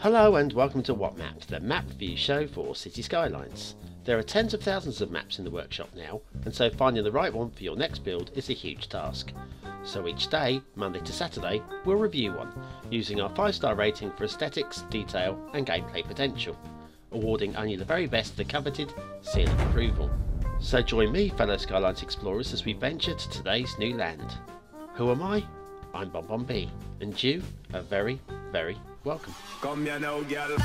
Hello and welcome to What Map, the map review show for Cities Skylines. There are tens of thousands of maps in the workshop now, and so finding the right one for your next build is a huge task. So each day, Monday to Saturday, we'll review one, using our 5-star rating for aesthetics, detail and gameplay potential, awarding only the very best the coveted seal of approval. So join me, fellow Skylines explorers, as we venture to today's new land. Who am I? I'm BonBonB, and you are very, very welcome. Come here now, girl.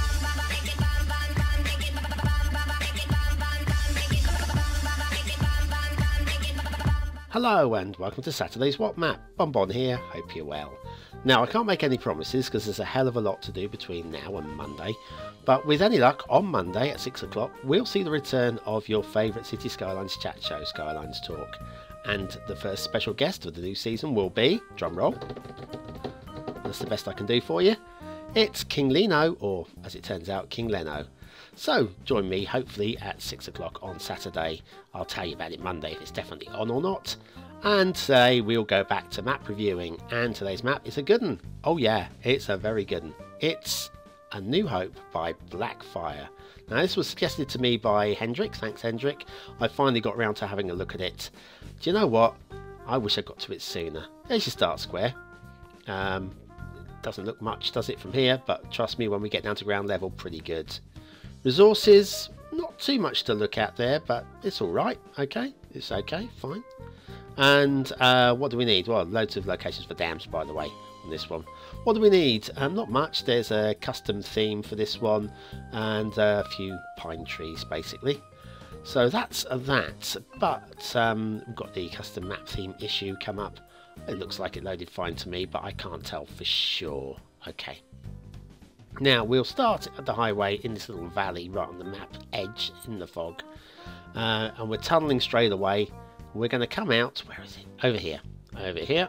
Hello and welcome to Saturday's What Map. BonBon here, hope you're well. Now I can't make any promises because there's a hell of a lot to do between now and Monday, but with any luck on Monday at 6 o'clock we'll see the return of your favourite Cities Skylines chat show, Skylines Talk. And the first special guest of the new season will be, drumroll, that's the best I can do for you, it's King Leno, or as it turns out, King Leno. So join me hopefully at 6 o'clock on Saturday. I'll tell you about it Monday if it's definitely on or not. And today we'll go back to map reviewing, and today's map is a good one. Oh yeah, it's a very good one. It's A New Hope by Blackfyre. Now this was suggested to me by Hendrik, thanks Hendrik. I finally got around to having a look at it. Do you know what? I wish I got to it sooner. There's your start square. Doesn't look much, does it, from here, but trust me, when we get down to ground level, pretty good. Resources, not too much to look at there, but it's alright, okay, it's okay, fine. And what do we need? Well, loads of locations for dams, by the way, on this one. What do we need? Not much. There's a custom theme for this one, and a few pine trees, basically. So that's that, but we've got the custom map theme issue come up. It looks like it loaded fine to me, but I can't tell for sure. Okay. Now we'll start at the highway in this little valley right on the map edge in the fog, and we're tunnelling straight away. We're going to come out, where is it? Over here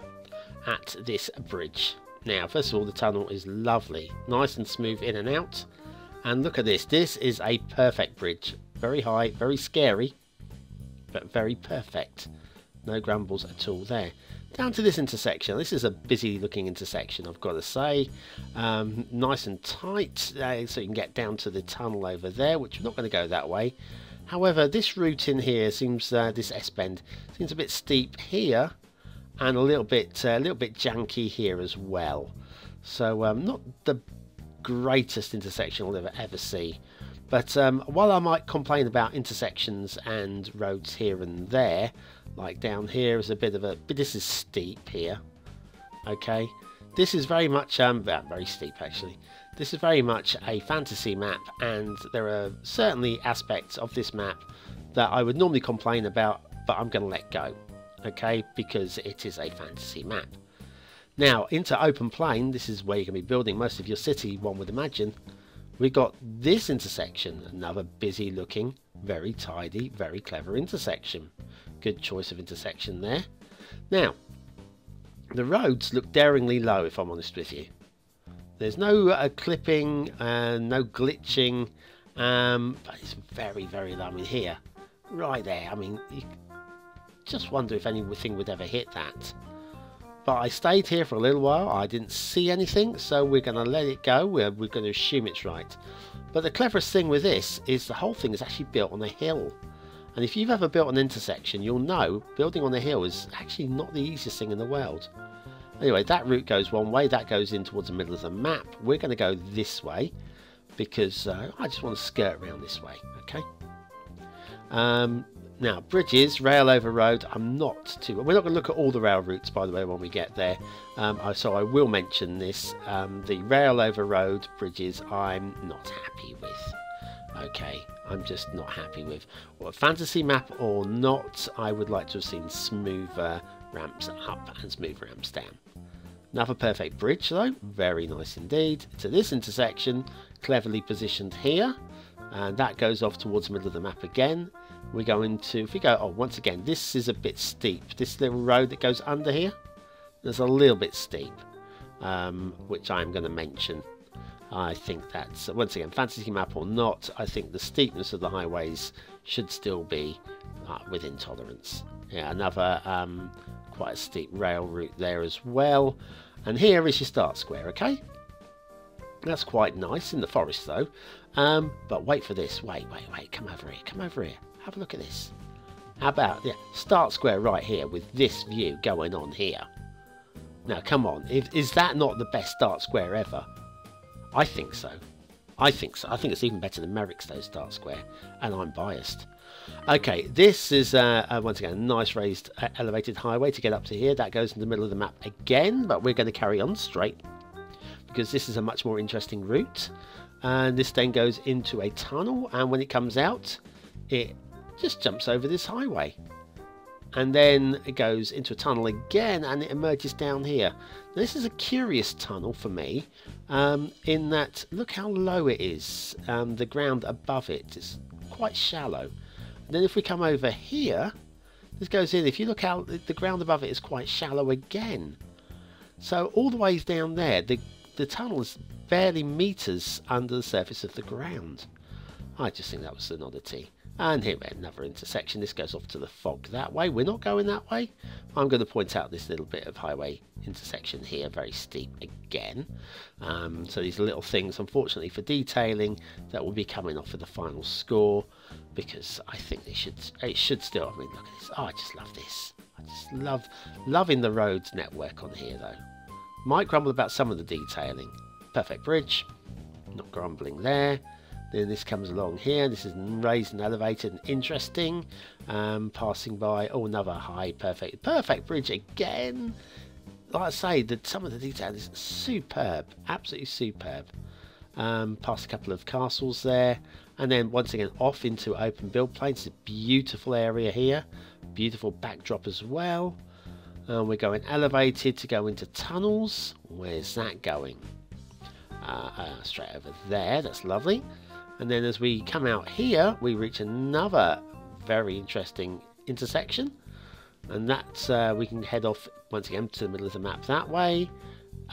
at this bridge. Now first of all, the tunnel is lovely, nice and smooth in and out, and look at this. This is a perfect bridge, very high, very scary, but very perfect. No grumbles at all there. Down to this intersection. This is a busy looking intersection, I've got to say. Nice and tight, so you can get down to the tunnel over there, which we're not going to go that way. However, this route in here seems, this S-bend seems a bit steep here, and a little bit janky here as well. So not the greatest intersection I'll ever see. But while I might complain about intersections and roads here and there, like down here is a bit of a, but this is steep here. Okay, this is very much very steep actually. This is very much a fantasy map, and there are certainly aspects of this map that I would normally complain about, but I'm going to let go. Okay, because it is a fantasy map. Now into open plain, this is where you're going to be building most of your city, one would imagine. We got this intersection, another busy looking, very tidy, very clever intersection. Good choice of intersection there. Now, the roads look daringly low, if I'm honest with you. There's no clipping, no glitching, but it's very, very low. I mean, here, right there, I mean, you just wonder if anything would ever hit that. But I stayed here for a little while, I didn't see anything, so we're going to let it go, we're going to assume it's right. But the cleverest thing with this is the whole thing is actually built on a hill. And if you've ever built an intersection, you'll know building on a hill is actually not the easiest thing in the world. Anyway, that route goes one way, that goes in towards the middle of the map. We're going to go this way, because I just want to skirt around this way, okay? Now, bridges, rail over road, I'm not too... We're not going to look at all the rail routes, by the way, when we get there. So I will mention this. The rail over road bridges, I'm not happy with. Okay, I'm just not happy with. Well, fantasy map or not, I would like to have seen smoother ramps up and smooth ramps down. Another perfect bridge, though. Very nice indeed. To this intersection, cleverly positioned here. And that goes off towards the middle of the map again. We're going to, if we go, oh, once again, this is a bit steep. This little road that goes under here, there's a little bit steep, which I'm going to mention. I think that's, once again, fantasy map or not, I think the steepness of the highways should still be within tolerance. Yeah, another quite a steep rail route there as well. And here is your start square, okay? That's quite nice in the forest though. But wait for this. Wait. Come over here. Come over here. Have a look at this. How about start square right here with this view going on here? Now, come on. Is that not the best start square ever? I think so. I think so. I think it's even better than Merrick's though, start square. And I'm biased. Okay, this is once again a nice raised elevated highway to get up to here. That goes in the middle of the map again, but we're going to carry on straight because this is a much more interesting route. And this then goes into a tunnel, and when it comes out, it just jumps over this highway. And then it goes into a tunnel again, and it emerges down here. Now, this is a curious tunnel for me, in that look how low it is. The ground above it is quite shallow. And then if we come over here, this goes in. If you look out, the ground above it is quite shallow again. So all the way down there, the tunnel is barely meters under the surface of the ground. I just think that was an oddity. And here another intersection. This goes off to the fog that way. We're not going that way. I'm going to point out this little bit of highway intersection here, very steep again. So these little things, unfortunately for detailing, that will be coming off of the final score, because I think it should still. I mean, look at this. Oh, I just love this. I just loving the roads network on here though. Might grumble about some of the detailing. Perfect bridge. Not grumbling there. Then this comes along here. This is raised and elevated and interesting. Passing by, oh, another high, perfect bridge again. Like I say, some of the detail is superb, absolutely superb. Past a couple of castles there, and then once again off into open build plains. It's a beautiful area here, beautiful backdrop as well. We're going elevated to go into tunnels. Where's that going? Straight over there. That's lovely. And then as we come out here, we reach another very interesting intersection. And that's, we can head off once again to the middle of the map that way.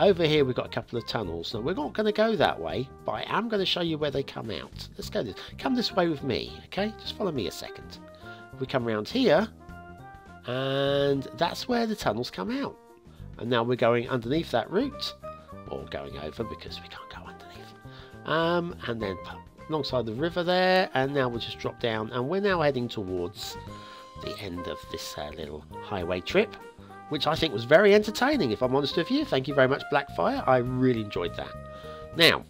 Over here we've got a couple of tunnels. Now we're not going to go that way, but I am going to show you where they come out. Let's go this. Come this way with me, okay? Just follow me a second. We come around here, and that's where the tunnels come out. And now we're going underneath that route, or going over because we can't go underneath. And then alongside the river there, and now we'll just drop down, and we're now heading towards the end of this little highway trip, which I think was very entertaining, if I'm honest with you. Thank you very much, Blackfyre. I really enjoyed that. Now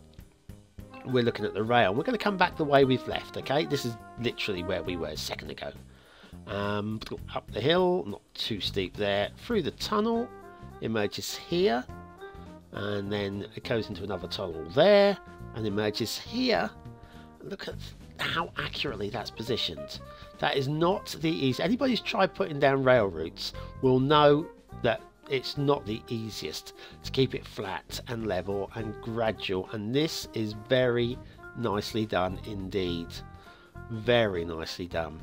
we're looking at the rail. We're going to come back the way we've left. Okay, this is literally where we were a second ago. Up the hill, not too steep there, through the tunnel, emerges here, and then it goes into another tunnel there, and emerges here. Look at how accurately that's positioned. That is not the easy. Anybody who's tried putting down rail routes will know that it's not the easiest to keep it flat and level and gradual, and this is very nicely done indeed. Very nicely done.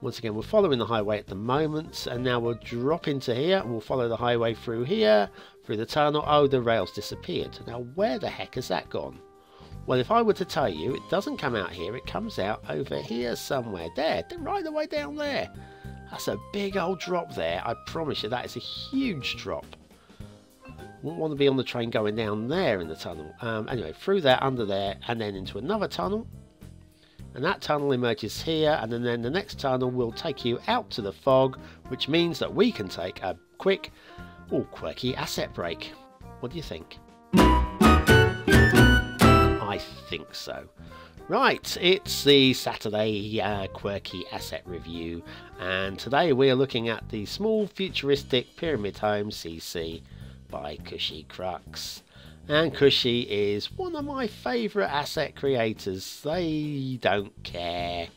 Once again, we're following the highway at the moment, and now we'll drop into here and we'll follow the highway through here, through the tunnel. Oh, the rail's disappeared. Now where the heck has that gone? Well, if I were to tell you, it doesn't come out here, it comes out over here somewhere. There, right the way down there. That's a big old drop there. I promise you, that is a huge drop. Wouldn't want to be on the train going down there in the tunnel. Anyway, through there, under there, and then into another tunnel. And that tunnel emerges here, and then the next tunnel will take you out to the fog, which means that we can take a quick, quirky asset break. What do you think? I think so. Right, it's the Saturday quirky asset review, and today we are looking at the small futuristic pyramid home CC by CushyCrux. And Cushy is one of my favourite asset creators. They don't care.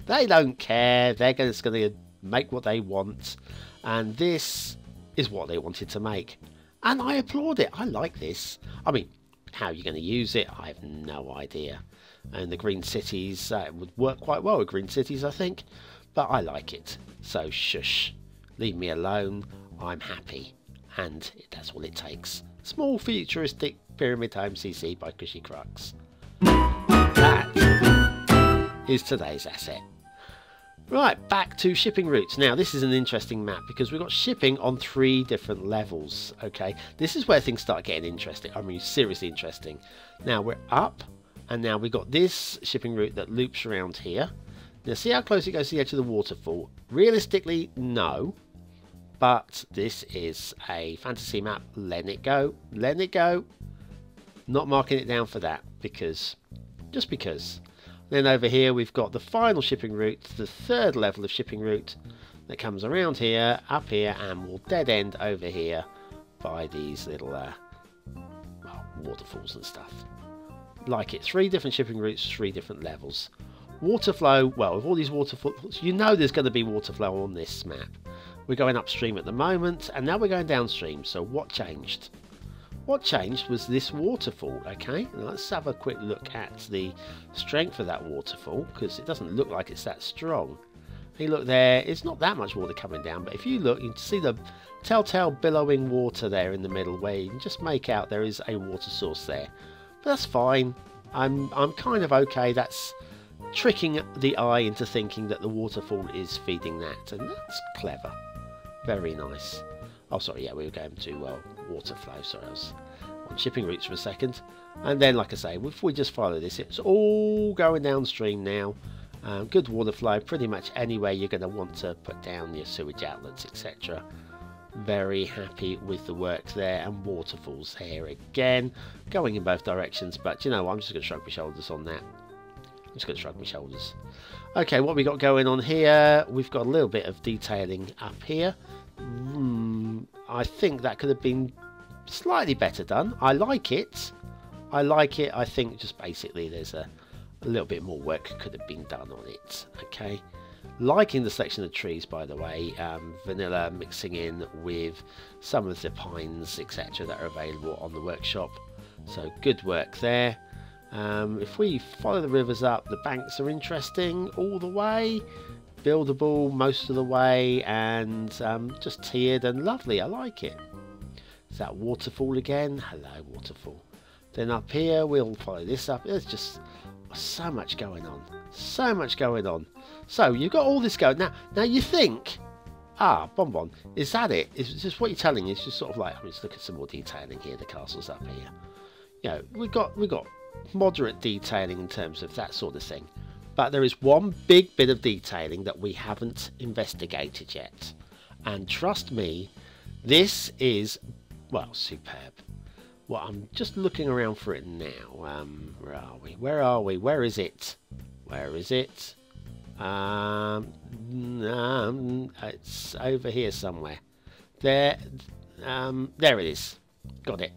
They don't care. They're just going to make what they want, and this is what they wanted to make. And I applaud it. I like this. I mean, how are you going to use it? I have no idea. And the green cities would work quite well with green cities, I think. But I like it. So shush. Leave me alone. I'm happy. And that's all it takes. Small futuristic pyramid home CC by CushyCrux. That is today's asset. Right, back to shipping routes. Now, this is an interesting map because we've got shipping on 3 different levels, okay? This is where things start getting interesting. I mean, seriously interesting. Now, we're up, and now we've got this shipping route that loops around here. Now, see how close it goes to the edge of the waterfall? Realistically, no. But this is a fantasy map. Letting it go. Letting it go. Not marking it down for that because... just because. Then over here we've got the final shipping route, the 3rd level of shipping route that comes around here, up here, and will dead end over here by these little waterfalls and stuff. Like it, 3 different shipping routes, 3 different levels. Water flow, well, with all these waterfalls, you know there's going to be water flow on this map. We're going upstream at the moment, and now we're going downstream, so what changed? What changed was this waterfall, okay? Now let's have a quick look at the strength of that waterfall, because it doesn't look like it's that strong. You look there, it's not that much water coming down, but if you look, you can see the telltale billowing water there in the middle, where you can just make out there is a water source there. But that's fine. I'm kind of okay. That's tricking the eye into thinking that the waterfall is feeding that, and that's clever. Very nice. Oh, sorry, yeah, we were going to water flow. Sorry, I was on shipping routes for a second. And then, like I say, if we just follow this, it's all going downstream now. Good water flow, pretty much anywhere you're going to want to put down your sewage outlets, etc. Very happy with the work there, and waterfalls here again, going in both directions. But you know what, I'm just going to shrug my shoulders on that. I'm just going to shrug my shoulders. Okay, what we got going on here? We've got a little bit of detailing up here. I think that could have been slightly better done. I like it. I think just basically there's a little bit more work could have been done on it. Okay, liking the selection of trees, by the way. Vanilla mixing in with some of the pines, etc., that are available on the workshop. So good work there. If we follow the rivers up, the banks are interesting all the way. Buildable most of the way, and just tiered and lovely. I like it. Is that waterfall again? Hello, waterfall. Then up here we'll follow this up. There's just so much going on. So much going on. So you've got all this going. Now you think, BonBon, is that it? Is just what you're telling me? It's just sort of like, let's look at some more detailing here. The castle's up here. You know, we got moderate detailing in terms of that sort of thing. But there is one big bit of detailing that we haven't investigated yet. And trust me, this is, well, superb. Well, I'm just looking around for it now. Where are we? Where are we? Where is it? Where is it? It's over here somewhere. There it is. Got it.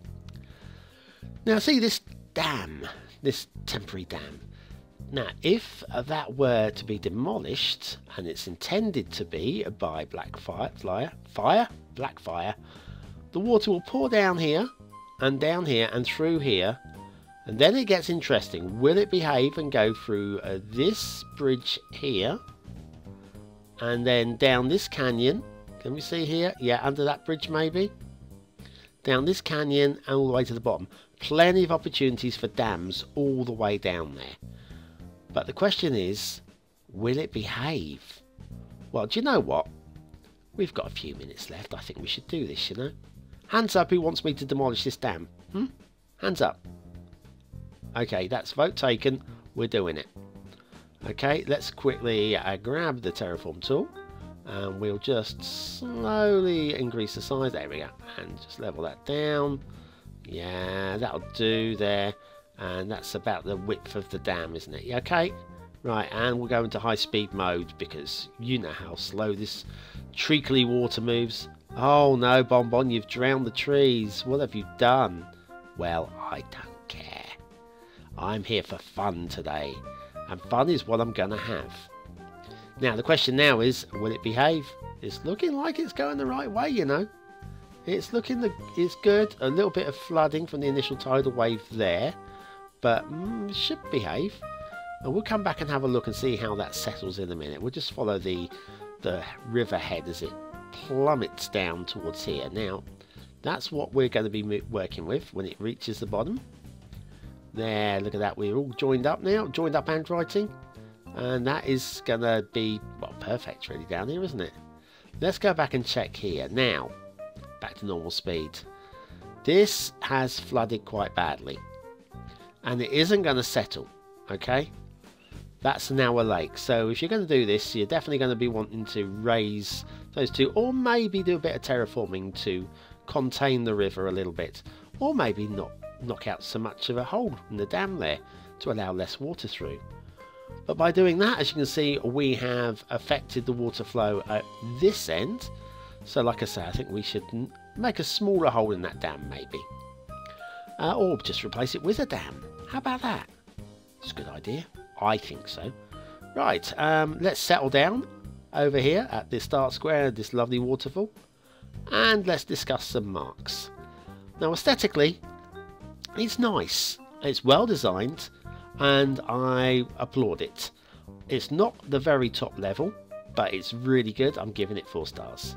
Now see this dam, this temporary dam. Now, if that were to be demolished, and it's intended to be by Blackfyre, the water will pour down here and through here, and then it gets interesting. Will it behave and go through this bridge here, and then down this canyon? Can we see here? Yeah, under that bridge maybe. Down this canyon and all the way to the bottom. Plenty of opportunities for dams all the way down there. But the question is, will it behave? Well, do you know what? We've got a few minutes left. I think we should do this, you know. Hands up who wants me to demolish this dam. Hands up. Okay, that's vote taken. We're doing it. Okay, let's quickly grab the terraform tool. And we'll just slowly increase the size. There we go. And just level that down. Yeah, that'll do there. And that's about the width of the dam, isn't it? Okay, right, and we'll go into high speed mode because you know how slow this treacly water moves. Oh no, BonBon, you've drowned the trees. What have you done? Well, I don't care. I'm here for fun today, and fun is what I'm gonna have. Now the question now is, will it behave? It's looking like it's going the right way, you know. It's good. A little bit of flooding from the initial tidal wave there. But it should behave, and we'll come back and have a look and see how that settles in a minute. We'll just follow the river head as it plummets down towards here. Now that's what we're going to be working with when it reaches the bottom there. Look at that, we're all joined up now, joined up handwriting. And that is going to be, well, perfect really down here, isn't it? Let's go back and check here. Now, back to normal speed. This has flooded quite badly. And it isn't going to settle, okay? That's now a lake. So if you're going to do this, you're definitely going to be wanting to raise those two, or maybe do a bit of terraforming to contain the river a little bit, or maybe not knock out so much of a hole in the dam there to allow less water through. But by doing that, as you can see, we have affected the water flow at this end. So like I say, I think we should make a smaller hole in that dam maybe. Or just replace it with a dam. How about that? It's a good idea. I think so. Right, let's settle down over here at this dark square, this lovely waterfall. And let's discuss some marks. Now aesthetically, it's nice. It's well designed. And I applaud it. It's not the very top level, but it's really good. I'm giving it 4 stars.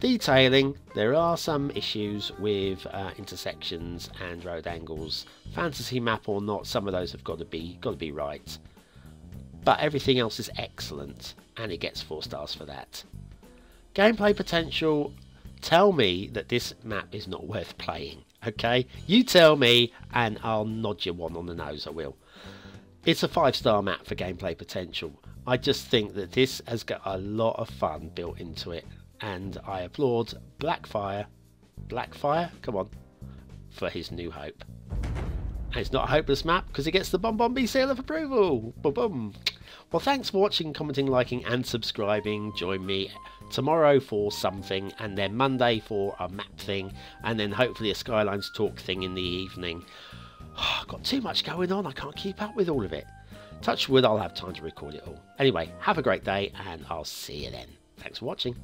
Detailing, there are some issues with intersections and road angles. Fantasy map or not, some of those have got to be right. But everything else is excellent, and it gets 4 stars for that. Gameplay potential, tell me that this map is not worth playing. Okay, you tell me and I'll nod you one on the nose, I will. It's a 5-star map for gameplay potential. I just think that this has got a lot of fun built into it, and I applaud Blackfyre, come on, for his new hope. And it's not a hopeless map because it gets the BonBonB seal of approval. Boom, boom. Well, thanks for watching, commenting, liking and subscribing. Join me tomorrow for something, and then Monday for a map thing, and then hopefully a Skylines talk thing in the evening. I've got too much going on, I can't keep up with all of it. Touch wood, I'll have time to record it all. Anyway, have a great day and I'll see you then. Thanks for watching.